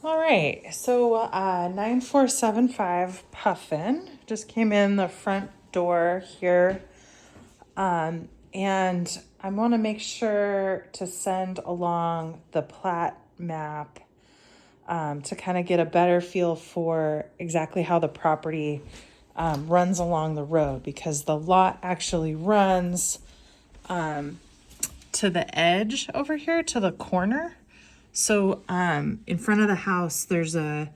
All right, so 9475 Puffin just came in the front door here. And I want to make sure to send along the plat map to kind of get a better feel for exactly how the property runs along the road, because the lot actually runs to the edge over here, to the corner. So in front of the house, there's and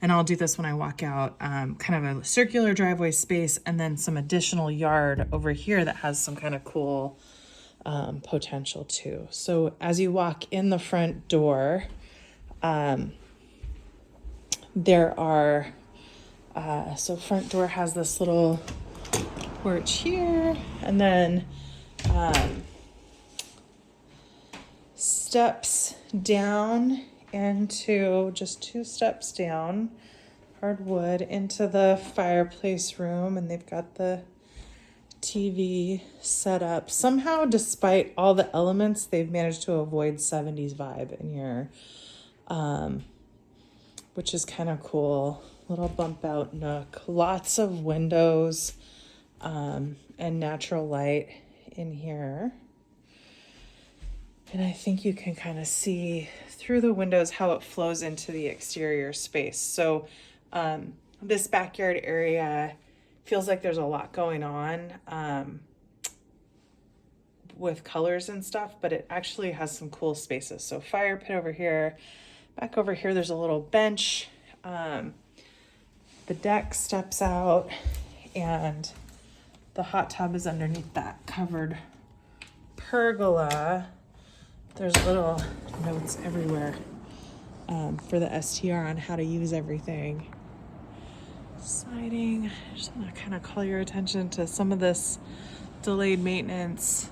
I'll do this when I walk out, kind of a circular driveway space, and then some additional yard over here that has some kind of cool potential too. So as you walk in the front door, there are, so front door has this little porch here, and then steps down into, just 2 steps down, hardwood, into the fireplace room, and they've got the TV set up. Somehow, despite all the elements, they've managed to avoid 70s vibe in here, which is kind of cool. Little bump out nook, lots of windows, and natural light in here. And I think you can kind of see through the windows how it flows into the exterior space. So this backyard area feels like there's a lot going on with colors and stuff, but it actually has some cool spaces. So fire pit over here, back over here, there's a little bench. The deck steps out, and the hot tub is underneath that covered pergola. There's little notes everywhere for the STR on how to use everything. Siding, I just want to kind of call your attention to some of this delayed maintenance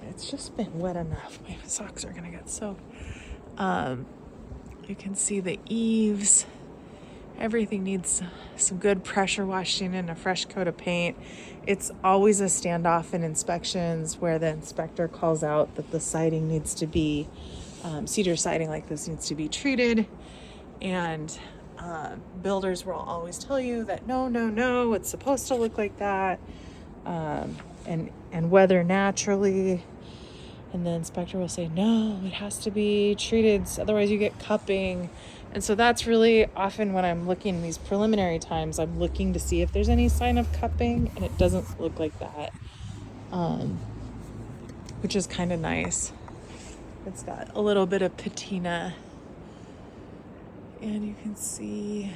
it's just been wet enough. My socks are gonna get soaked. You can see the eaves. Everything needs some good pressure washing and a fresh coat of paint. It's always a standoff in inspections where the inspector calls out that the siding needs to be, cedar siding like this needs to be treated. And builders will always tell you that no, it's supposed to look like that, and weather naturally. And the inspector will say, no, it has to be treated, otherwise you get cupping. And so that's really often when I'm looking these preliminary times, I'm looking to see if there's any sign of cupping, and it doesn't look like that, which is kind of nice. It's got a little bit of patina, and you can see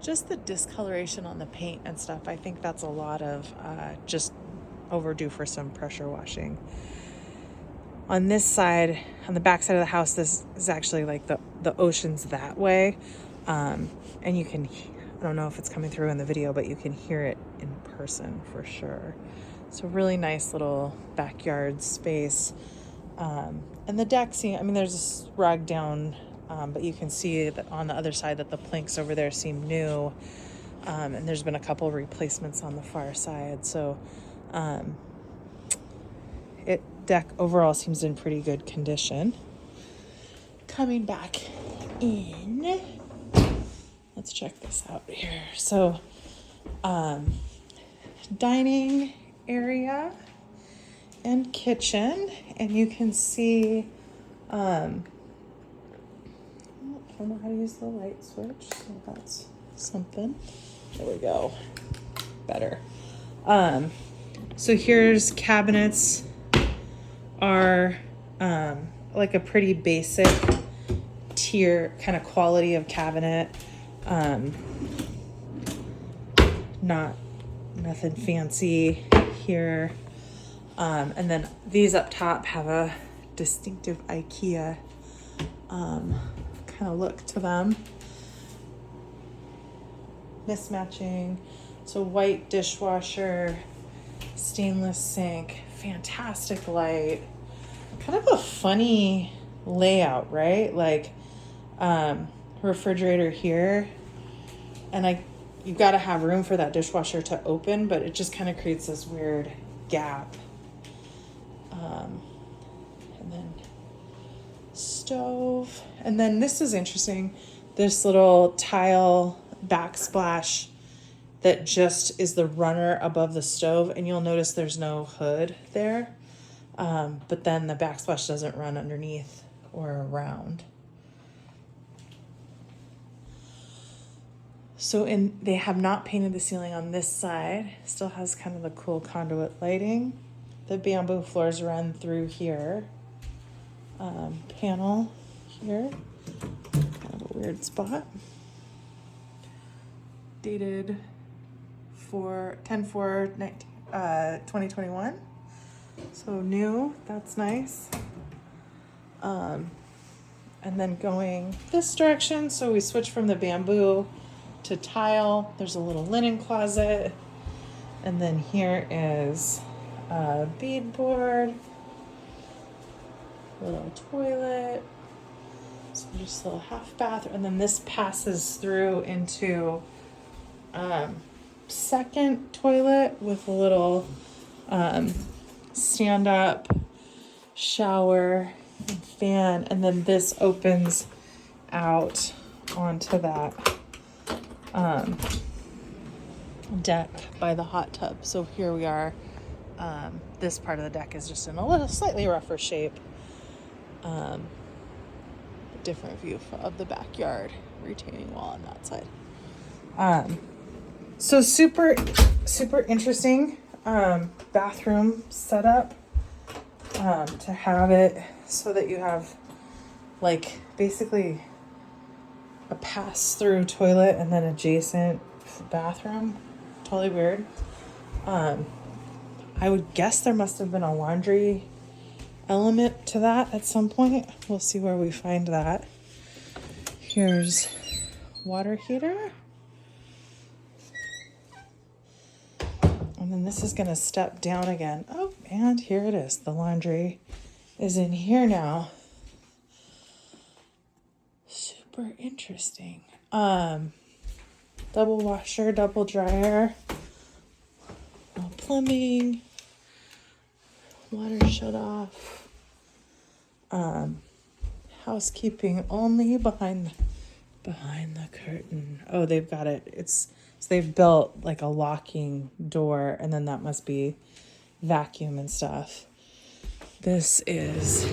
just the discoloration on the paint and stuff. I think that's a lot of just overdue for some pressure washing. On this side, on the back side of the house, this is actually like the ocean's that way. And you can, I don't know if it's coming through in the video, but you can hear it in person for sure. So really nice little backyard space. And the deck, there's this rug down, but you can see that on the other side that the planks over there seem new. And there's been a couple replacements on the far side. So deck overall seems in pretty good condition. Coming back in, let's check this out here. So dining area and kitchen, and you can see I don't know how to use the light switch, so that's something. There we go. Better. So here's cabinets are like a pretty basic tier kind of quality of cabinet. Nothing fancy here. And then these up top have a distinctive IKEA kind of look to them. Mismatching. So white dishwasher, stainless sink, fantastic light. Kind of a funny layout, right? Like refrigerator here, and you've got to have room for that dishwasher to open, but it just kind of creates this weird gap And then stove. And then this is interesting. This little tile backsplash that just is the runner above the stove. And you'll notice there's no hood there. But then the backsplash doesn't run underneath or around. So they have not painted the ceiling on this side. Still has kind of the cool conduit lighting. The bamboo floors run through here. Panel here. Kind of a weird spot. Dated for 10/4/2021. So new, that's nice. And then going this direction, so we switch from the bamboo to tile. There's a little linen closet. And then here is a beadboard, little toilet, so just a little half bath. And then this passes through into second toilet with a little stand up shower and fan. And then this opens out onto that deck by the hot tub. So here we are. This part of the deck is just in a little slightly rougher shape. A different view of the backyard, retaining wall on that side. So super interesting bathroom setup, to have it so that you have like basically a pass-through toilet and then adjacent bathroom. Totally weird. I would guess there must have been a laundry element to that at some point. We'll see where we find that. Here's water heater. And then this is going to step down again. Oh, and here it is. The laundry is in here now. Super interesting. Double washer, double dryer, plumbing, water shut off, housekeeping only behind the curtain. Oh, they've got it. So they've built like a locking door, and then that must be vacuum and stuff. This is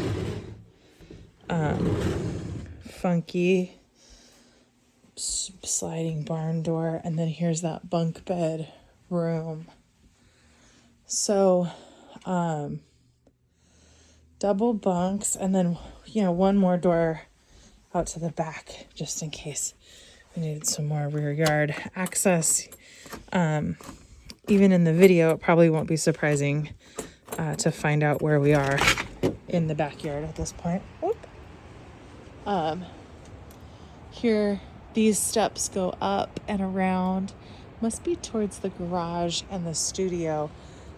funky sliding barn door, and then here's that bunk bed room. So double bunks, and then one more door out to the back just in case we needed some more rear yard access. Even in the video, it probably won't be surprising to find out where we are in the backyard at this point. Whoop. Here, these steps go up and around. Must be towards the garage and the studio.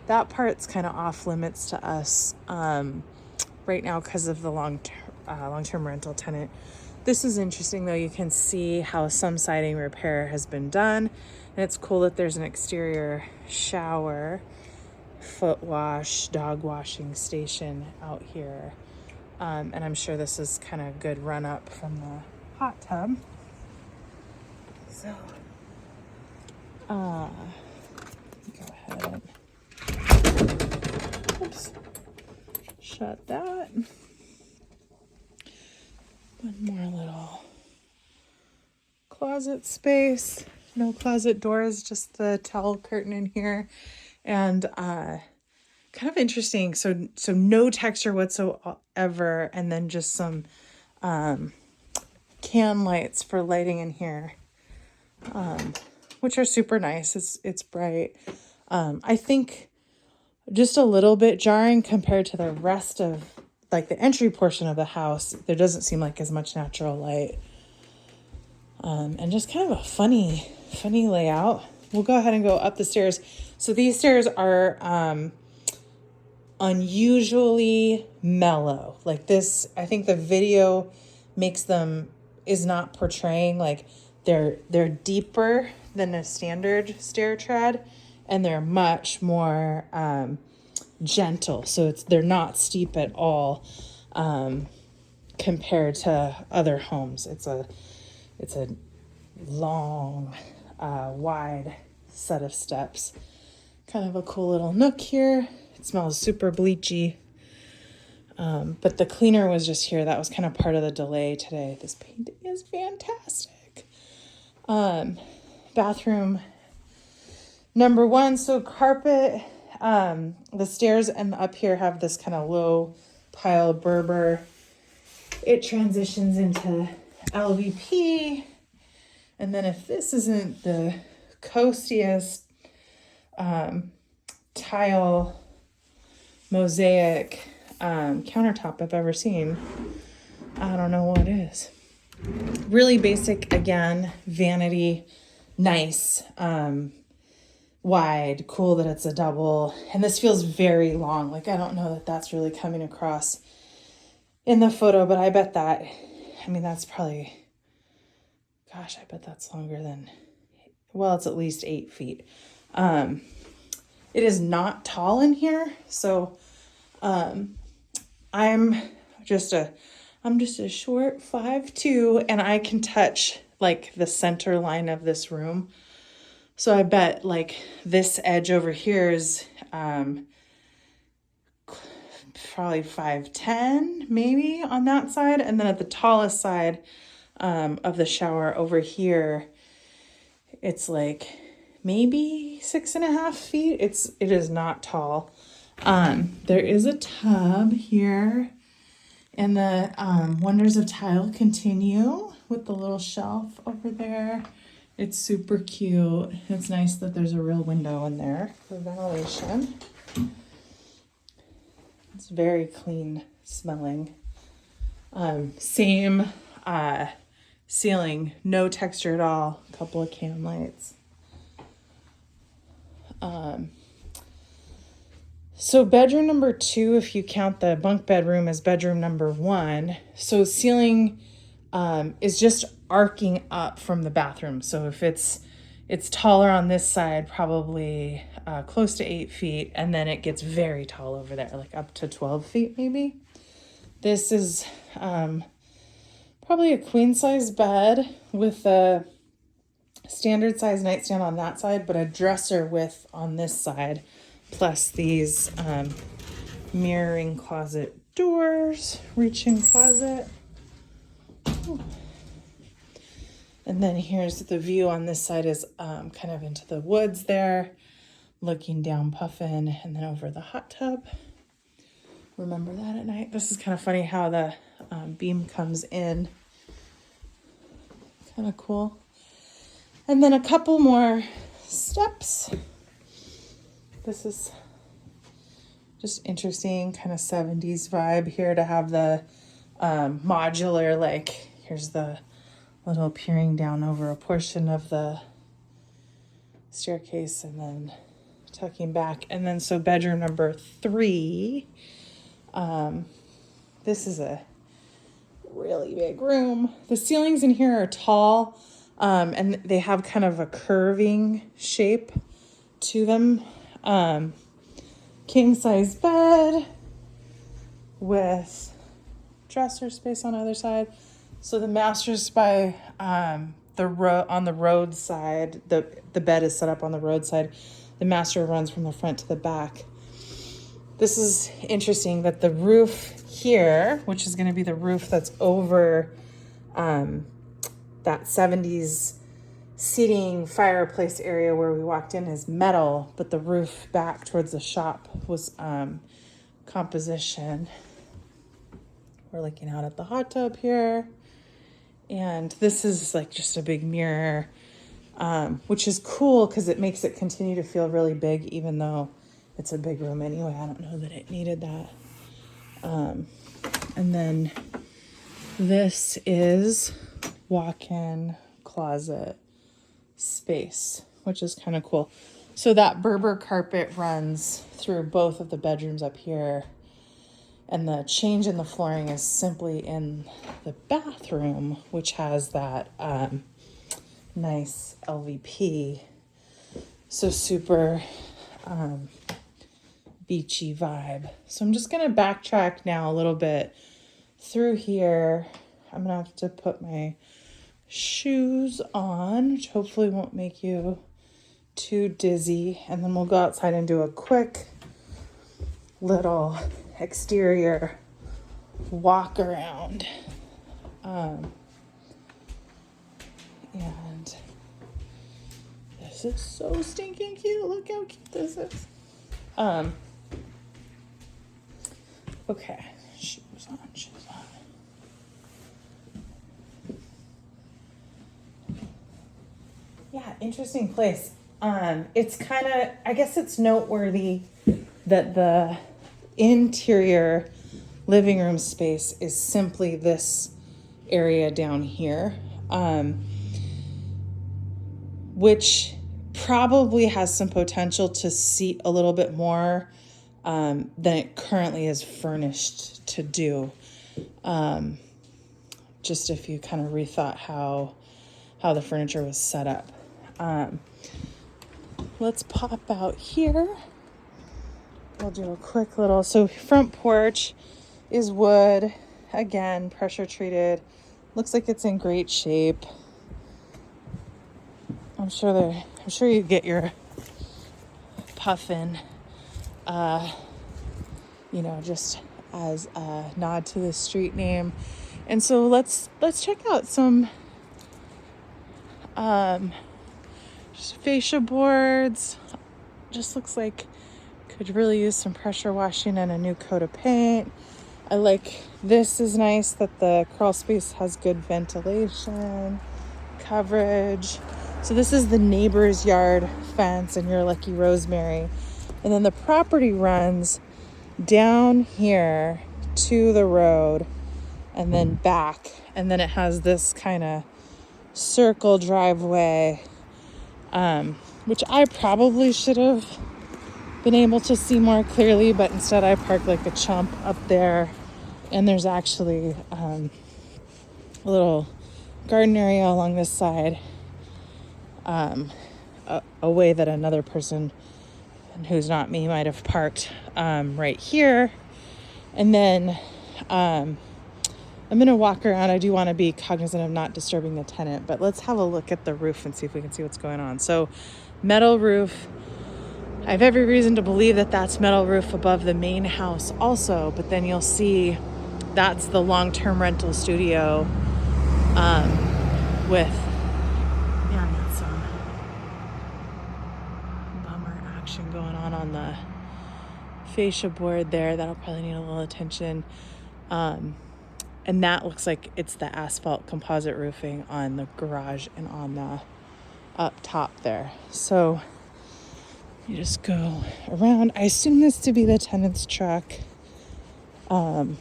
That part's kind of off limits to us right now because of the long-term rental tenant. This is interesting, though. You can see how some siding repair has been done. And it's cool that there's an exterior shower, foot wash, dog washing station out here. And I'm sure this is kind of a good run up from the hot tub. So, go ahead. Oops. Shut that. One more little closet space. No closet doors, just the towel curtain in here. And kind of interesting. So no texture whatsoever, and then just some can lights for lighting in here, which are super nice. It's bright. I think just a little bit jarring compared to the rest of like the entry portion of the house. There doesn't seem like as much natural light. And just kind of a funny layout. We'll go ahead and go up the stairs. So these stairs are unusually mellow. Like this, I think the video is not portraying, like they're deeper than a standard stair tread, and they're much more gentle. So they're not steep at all compared to other homes. It's a long, wide set of steps. Kind of a cool little nook here. It smells super bleachy. But the cleaner was just here. That was kind of part of the delay today. This paint is fantastic. Bathroom number 1. So carpet, the stairs and up here have this kind of low pile Berber. It transitions into LVP. And then if this isn't the coastiest tile mosaic countertop I've ever seen, I don't know what is. Really basic, again, vanity, nice, wide, cool that it's a double. And this feels very long. Like, I don't know that that's really coming across in the photo, but I bet that, I mean, that's probably, gosh, I bet that's longer than, well, it's at least 8 feet. It is not tall in here. So, I'm just a short 5'2", and I can touch like the center line of this room. So I bet like this edge over here is probably 5'10", maybe on that side. And then at the tallest side of the shower over here, it's like maybe 6.5 feet. It is not tall. There is a tub here, and the wonders of tile continue with the little shelf over there. It's super cute. It's nice that there's a real window in there for ventilation. It's very clean smelling. Same ceiling, no texture at all. A couple of can lights. So bedroom number 2, if you count the bunk bedroom as bedroom number 1. So ceiling is just arcing up from the bathroom. So if it's taller on this side, probably close to 8 feet, and then it gets very tall over there, like up to 12 feet maybe. This is probably a queen size bed with a standard size nightstand on that side, but a dresser width on this side, plus these mirroring closet doors, reach-in closet. Ooh. And then here's the view on this side is kind of into the woods there, looking down Puffin, and then over the hot tub. Remember that at night. This is kind of funny how the beam comes in. Kind of cool. And then a couple more steps. This is just interesting, kind of 70s vibe here to have the modular, like here's the little peering down over a portion of the staircase and then tucking back. And then so bedroom number 3, this is a really big room. The ceilings in here are tall, and they have kind of a curving shape to them. King size bed with dresser space on either side. So the master's by on the road side. The bed is set up on the road side. The master runs from the front to the back. This is interesting that the roof here, which is going to be the roof that's over that 70s seating fireplace area where we walked in, is metal, but the roof back towards the shop was composition. We're looking out at the hot tub here, and this is like just a big mirror, which is cool because it makes it continue to feel really big, even though it's a big room anyway. I don't know that it needed that. And then this is walk-in closet space, which is kind of cool. So that Berber carpet runs through both of the bedrooms up here, and the change in the flooring is simply in the bathroom, which has that nice LVP. So super beachy vibe. So I'm just gonna backtrack now a little bit through here. I'm gonna have to put my shoes on, which hopefully won't make you too dizzy, and then we'll go outside and do a quick little exterior walk around. And this is so stinking cute. Look how cute this is. Okay, shoes on. Yeah, interesting place. It's kind of, I guess it's noteworthy that the interior living room space is simply this area down here, which probably has some potential to seat a little bit more than it currently is furnished to do. Just if you kind of rethought how the furniture was set up. Let's pop out here. We'll do a quick little, so front porch is wood, again, pressure treated. Looks like it's in great shape. I'm sure you get your Puffin, just as a nod to the street name. And so let's check out some just fascia boards. Just looks like could really use some pressure washing and a new coat of paint. I like this is nice that the crawl space has good ventilation, coverage. So this is the neighbor's yard fence and your lucky rosemary. And then the property runs down here to the road and then back. And then it has this kind of circle driveway, which I probably should have been able to see more clearly, but instead I parked like a chump up there. And there's actually a little garden area along this side, a way that another person who's not me might have parked right here. And then I'm going to walk around. I do want to be cognizant of not disturbing the tenant, but let's have a look at the roof and see if we can see what's going on. So metal roof. I have every reason to believe that that's metal roof above the main house also, but then you'll see that's the long-term rental studio with, man, that's some bummer action going on the fascia board there. That'll probably need a little attention. And that looks like it's the asphalt composite roofing on the garage and on the up top there. So you just go around. I assume this to be the tenant's truck. I'm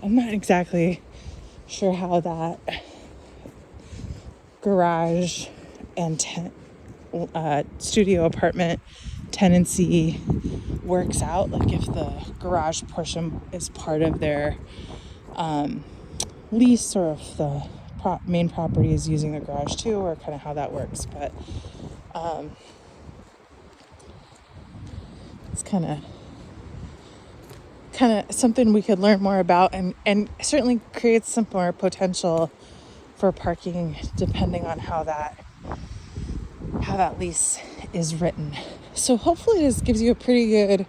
not exactly sure how that garage and studio apartment tenancy works out. Like if the garage portion is part of their lease, or if the main property is using the garage too, or kind of how that works. But it's kind of something we could learn more about, and certainly creates some more potential for parking depending on how that lease is written. So hopefully this gives you a pretty good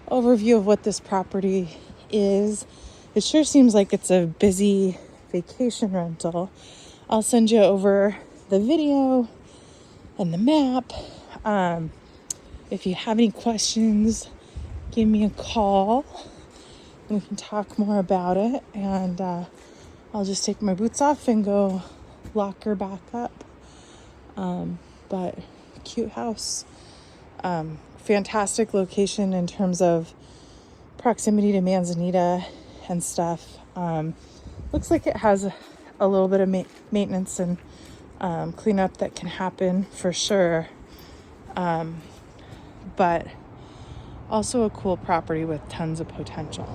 overview of what this property is. It sure seems like it's a busy vacation rental. I'll send you over the video and the map. If you have any questions, give me a call and we can talk more about it. And I'll just take my boots off and go lock her back up. But cute house. Fantastic location in terms of proximity to Manzanita and stuff. Looks like it has a little bit of maintenance and cleanup that can happen for sure. But also a cool property with tons of potential.